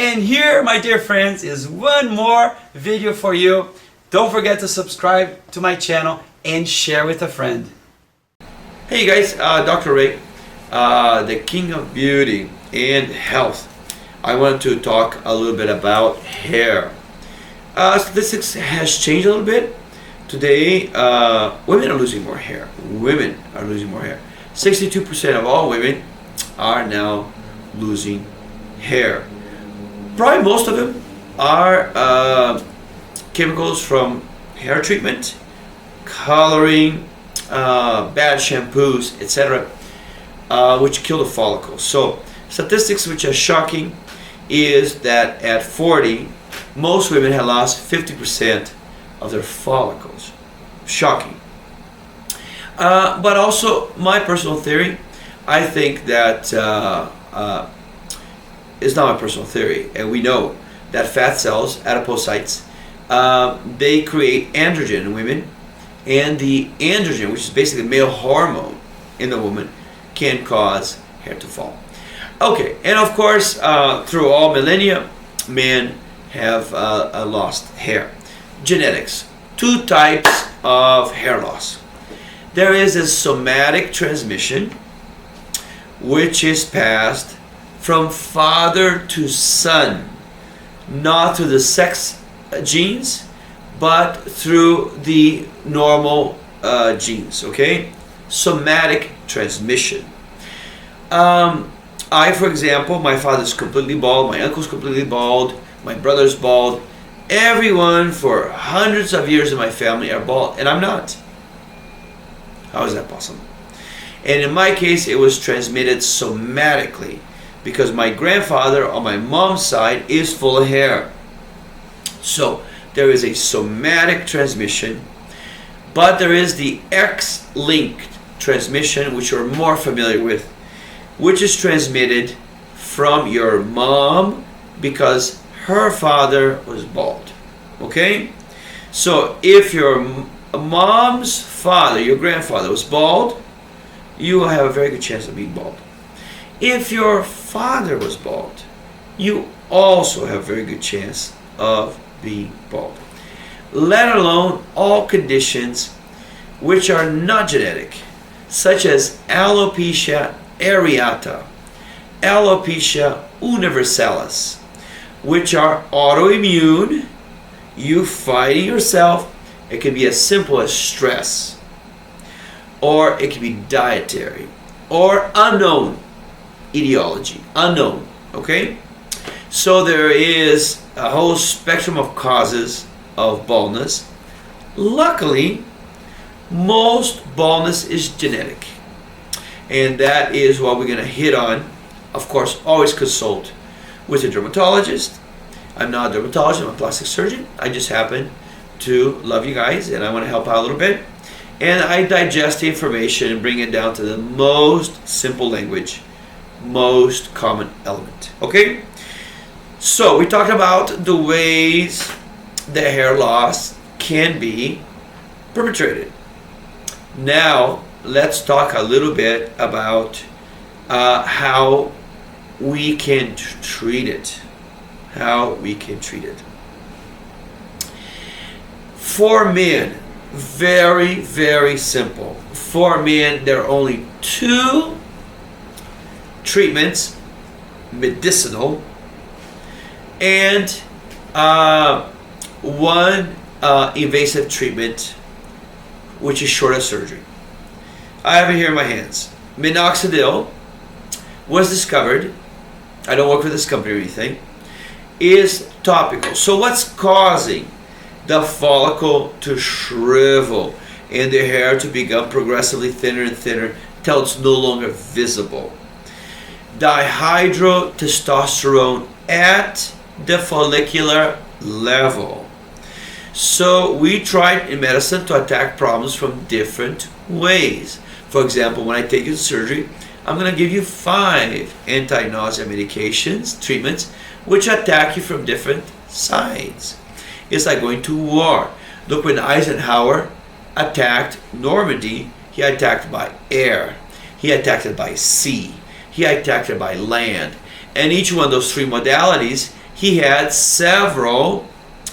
And here, my dear friends, is one more video for you. Don't forget to subscribe to my channel and share with a friend. Hey guys, Dr. Ray, the king of beauty and health. I wanted to talk a little bit about hair. Statistics has changed a little bit. Today, women are losing more hair. Women are losing more hair. 62% of all women are now losing hair. Probably most of them are chemicals from hair treatment, coloring, bad shampoos, etc., which kill the follicles. So statistics which are shocking is that at 40, most women have lost 50% of their follicles. Shocking. But also, my personal theory, I think that it's not my personal theory, and we know that fat cells, adipocytes, they create androgen in women, and the androgen, which is basically a male hormone in the woman, can cause hair to fall. Okay, and of course, through all millennia, men have lost hair. Genetics. Two types of hair loss. There is a somatic transmission, which is passed from father to son, not through the sex genes, but through the normal genes, okay? Somatic transmission. I, for example, my father's completely bald, my uncle's completely bald, my brother's bald. Everyone for hundreds of years in my family are bald, and I'm not. How is that possible? And in my case, it was transmitted somatically because my grandfather on my mom's side is full of hair. So there is a somatic transmission, but there is the X-linked transmission, which you're more familiar with, which is transmitted from your mom because her father was bald. Okay? So if your mom's father, your grandfather, was bald, you will have a very good chance of being bald. If your father was bald, you also have a very good chance of being bald. Let alone all conditions which are not genetic, such as alopecia areata, alopecia universalis, which are autoimmune, you fighting yourself. It can be as simple as stress, or it can be dietary, or unknown etiology, unknown, okay? So there is a whole spectrum of causes of baldness. Luckily, most baldness is genetic, and that is what we're going to hit on. Of course, always consult with a dermatologist. I'm not a dermatologist, I'm a plastic surgeon. I just happen to love you guys and I want to help out a little bit. And I digest the information and bring it down to the most simple language, most common element. Okay? So we talked about the ways the hair loss can be perpetrated. Now let's talk a little bit about how we can treat it. How we can treat it. For men, very, very simple. For men, there are only two treatments, medicinal, and one invasive treatment, which is short of surgery. I have it here in my hands. Minoxidil was discovered, I don't work for this company or anything, is topical. So what's causing the follicle to shrivel and the hair to become progressively thinner and thinner till it's no longer visible? Dihydrotestosterone at the follicular level. So we tried in medicine to attack problems from different ways. For example, when I take you to surgery, I'm going to give you 5 anti-nausea medications, treatments, which attack you from different sides. It's like going to war. Look, when Eisenhower attacked Normandy, he attacked by air, he attacked it by sea, he attacked it by land. And each one of those 3 modalities He had several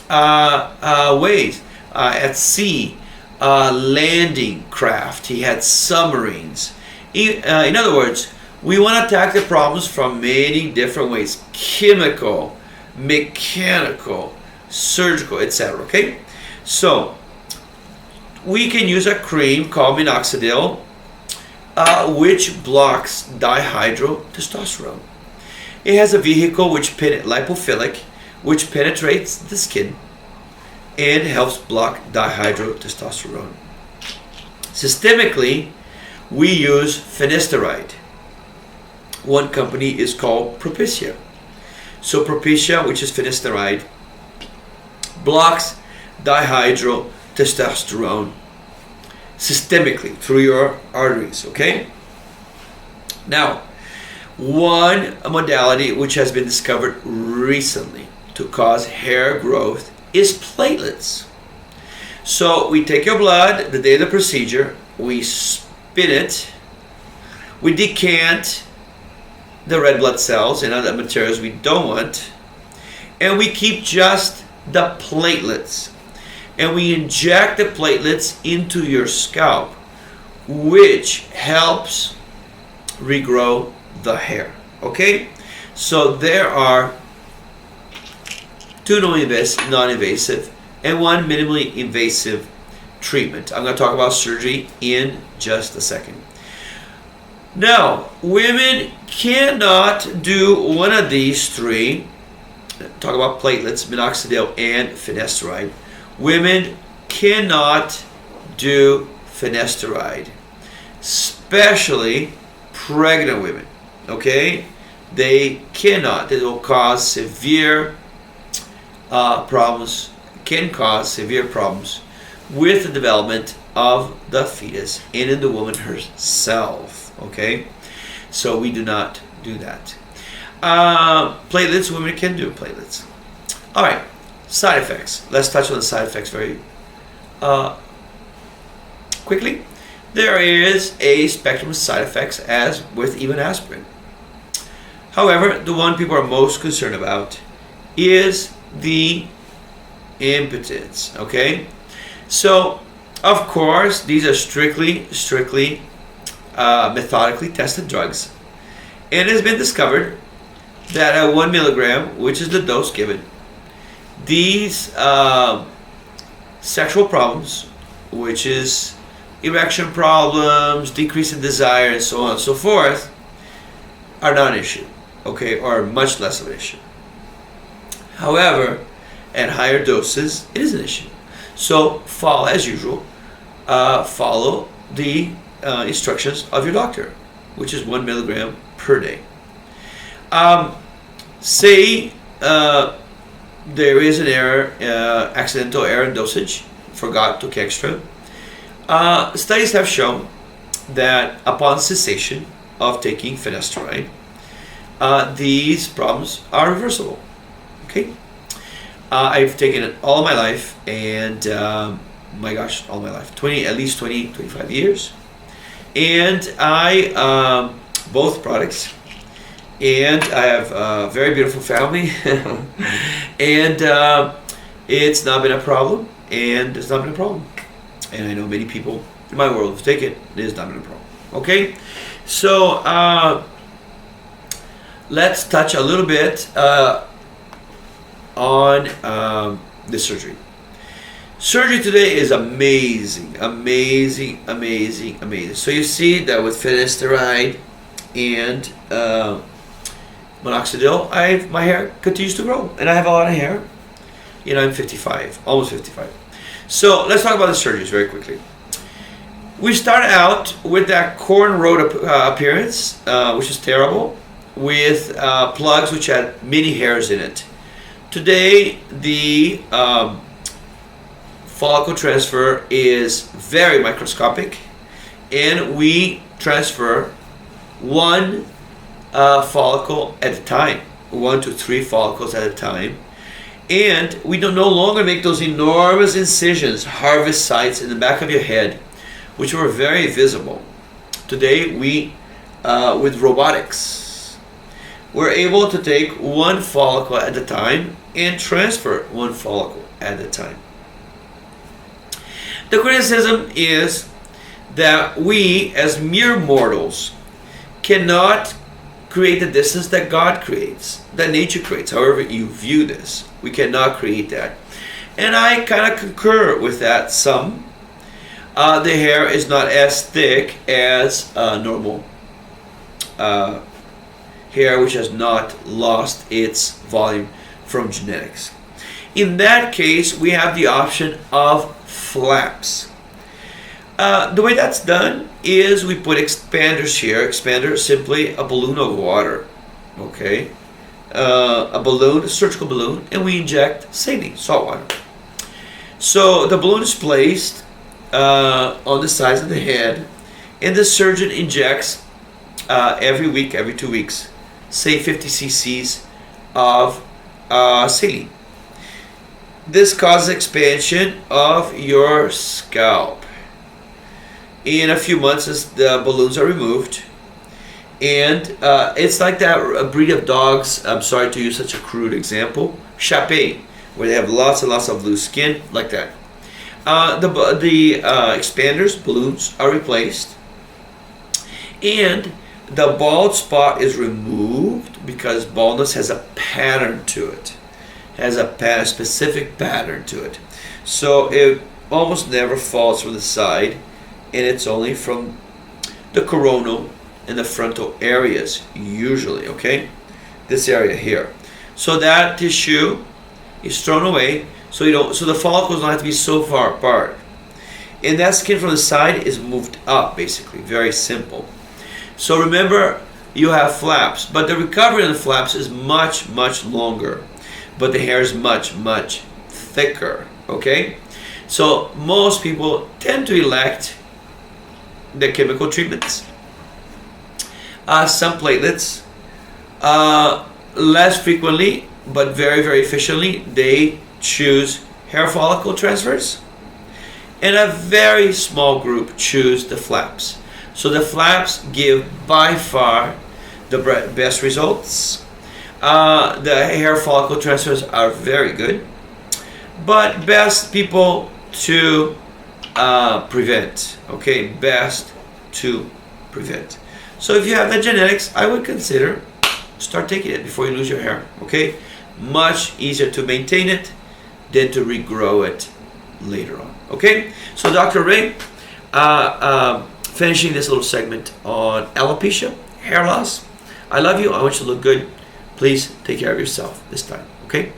ways. At sea, landing craft. He had submarines. In other words, we want to attack the problems from many different ways: chemical, mechanical, surgical, etc. Okay, so we can use a cream called minoxidil, which blocks dihydrotestosterone. It has a vehicle lipophilic, which penetrates the skin and helps block dihydrotestosterone. Systemically, we use finasteride. One company is called Propecia. So Propecia, which is finasteride, blocks dihydrotestosterone systemically through your arteries, okay? Now, one modality which has been discovered recently to cause hair growth is platelets. So we take your blood the day of the procedure, we spin it, we decant the red blood cells and other materials we don't want, and we keep just the platelets. And we inject the platelets into your scalp, which helps regrow the hair. Okay? So there are two non-invasive and one minimally invasive treatment. I'm going to talk about surgery in just a second. Now, women cannot do one of these three. Talk about platelets, minoxidil, and finasteride. Women cannot do finasteride, especially pregnant women. Okay, they cannot. It will cause severe problems. Can cause severe problems with the development of the fetus and in the woman herself. Okay, so we do not do that. Platelets, women can do platelets. All right. Side effects. Let's touch on the side effects very quickly. There is a spectrum of side effects as with even aspirin. However, the one people are most concerned about is the impotence. Okay? So, of course, these are strictly methodically tested drugs. And it has been discovered that at 1 milligram, which is the dose given, these sexual problems, which is erection problems, decrease in desire, and so on and so forth, are not an issue, okay, or much less of an issue. However, at higher doses, it is an issue. So, as usual, follow the instructions of your doctor, which is 1 milligram per day. Say there is an error, accidental error in dosage, forgot, took extra. Studies have shown that upon cessation of taking finasteride, these problems are reversible. Okay, I've taken it all my life, and my gosh, all my life, at least 25 years, and I both products. And I have a very beautiful family, and it's not been a problem, and it's not been a problem. And I know many people in my world who take it, it has not been a problem. Okay? So, let's touch a little bit on the surgery. Surgery today is amazing. So you see that with finasteride and minoxidil, my hair continues to grow, and I have a lot of hair. You know, I'm 55, almost 55. So let's talk about the surgeries very quickly. We start out with that cornrow appearance, which is terrible, with plugs which had many hairs in it. Today, the follicle transfer is very microscopic, and we transfer one follicle at a time, 1 to 3 follicles at a time, and we no longer make those enormous incisions, harvest sites in the back of your head, which were very visible. Today, we with robotics, we're able to take one follicle at a time and transfer one follicle at a time. The criticism is that we, as mere mortals, cannot create the distance that God creates, that nature creates, however you view this. We cannot create that. And I kind of concur with that some. The hair is not as thick as normal hair, which has not lost its volume from genetics. In that case, we have the option of flaps. The way that's done is we put expanders here. Expander is simply a balloon of water, okay? A balloon, a surgical balloon, and we inject saline, salt water. So the balloon is placed on the sides of the head, and the surgeon injects every week, every 2 weeks, say 50 cc's of saline. This causes expansion of your scalp. In a few months, the balloons are removed, and it's like that breed of dogs. I'm sorry to use such a crude example, Shapé, where they have lots and lots of loose skin, like that. The expanders, balloons, are replaced, and the bald spot is removed because baldness has a pattern to it. Has a specific pattern to it. So it almost never falls from the side, and it's only from the coronal and the frontal areas, usually, okay? This area here. So that tissue is thrown away, so the follicles don't have to be so far apart. And that skin from the side is moved up, basically. Very simple. So remember, you have flaps, but the recovery on the flaps is much, much longer. But the hair is much, much thicker, okay? So most people tend to elect the chemical treatments. Some platelets, less frequently, but very, very efficiently, they choose hair follicle transfers. And a very small group choose the flaps. So the flaps give by far the best results. The hair follicle transfers are very good, but best people to prevent, okay? Best to prevent. So if you have the genetics, I would consider start taking it before you lose your hair, okay? Much easier to maintain it than to regrow it later on, okay? So Dr. Ray, finishing this little segment on alopecia, hair loss. I love you. I want you to look good. Please take care of yourself this time, okay?